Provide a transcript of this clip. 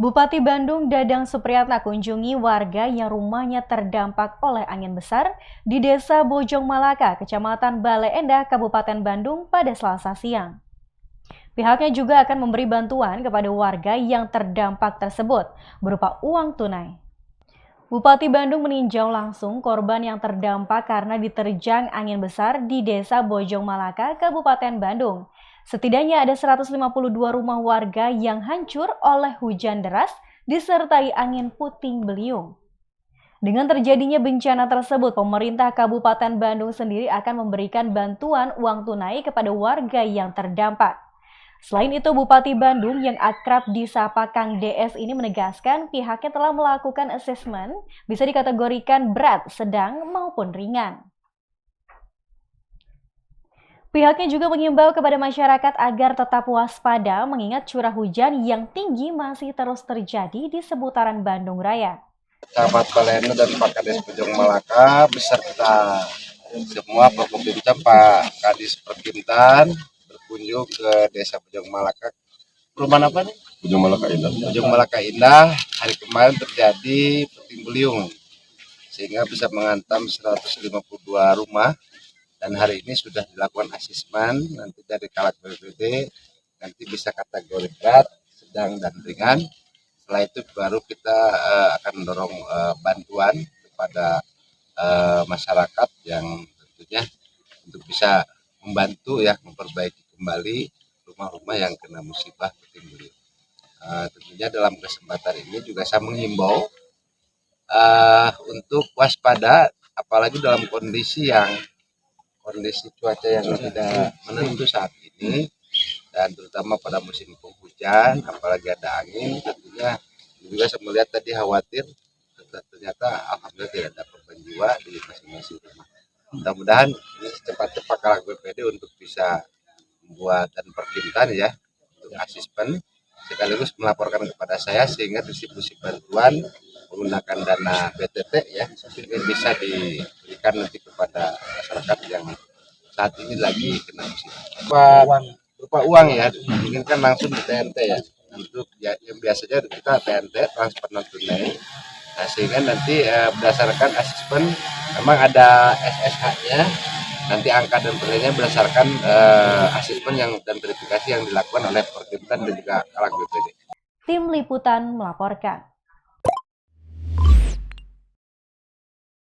Bupati Bandung Dadang Supriyatna kunjungi warga yang rumahnya terdampak oleh angin besar di Desa Bojong Malaka, Kecamatan Bale Endah, Kabupaten Bandung pada Selasa siang. Pihaknya juga akan memberi bantuan kepada warga yang terdampak tersebut berupa uang tunai. Bupati Bandung meninjau langsung korban yang terdampak karena diterjang angin besar di Desa Bojong Malaka, Kabupaten Bandung. Setidaknya ada 152 rumah warga yang hancur oleh hujan deras disertai angin puting beliung. Dengan terjadinya bencana tersebut, pemerintah Kabupaten Bandung sendiri akan memberikan bantuan uang tunai kepada warga yang terdampak. Selain itu, Bupati Bandung yang akrab disapa Kang DS ini menegaskan pihaknya telah melakukan asesmen bisa dikategorikan berat, sedang maupun ringan. Pihaknya juga mengimbau kepada masyarakat agar tetap waspada mengingat curah hujan yang tinggi masih terus terjadi di seputaran Bandung Raya. Sahabat Baleno dan Pak Kades Bojong Malaka beserta semua Forkopimda Pak Kadis Perkintan berkunjung ke Desa Bojong Malaka. Perumahan apa nih? Bojong Malaka Indah. Bojong Malaka Indah. Hari kemarin terjadi puting beliung sehingga bisa menghantam 152 rumah. Dan hari ini sudah dilakukan asesmen nanti dari Kalak BPBD, nanti bisa kategori berat, sedang dan ringan. Setelah itu baru kita akan mendorong bantuan kepada masyarakat yang tentunya untuk bisa membantu ya memperbaiki kembali rumah-rumah yang kena musibah puting beliung. Tentunya dalam kesempatan ini juga saya menghimbau untuk waspada, apalagi dalam kondisi cuaca yang tidak menentu saat ini, dan terutama pada musim penghujan, apalagi ada angin. Tentunya juga saya melihat tadi khawatir, ternyata alhamdulillah tidak ada korban jiwa di masing-masing rumah. Mudah-mudahan ini cepat-cepat Kalak BPD untuk bisa membuat dan perkintan ya untuk asesmen sekaligus melaporkan kepada saya sehingga distribusi bantuan menggunakan dana BTT ya bisa diberikan nanti kepada masyarakat yang saat ini lagi kena musibah. Berupa uang ya, diinginkan langsung di TNT ya. Untuk ya, yang biasanya kita TNT transfer non tunai. Nah, sehingga nanti berdasarkan asesmen memang ada SSH-nya. Nanti angka dan nilainya berdasarkan asesmen yang dan verifikasi yang dilakukan oleh Forkopimda dan juga Kalak BPD. Tim Liputan melaporkan.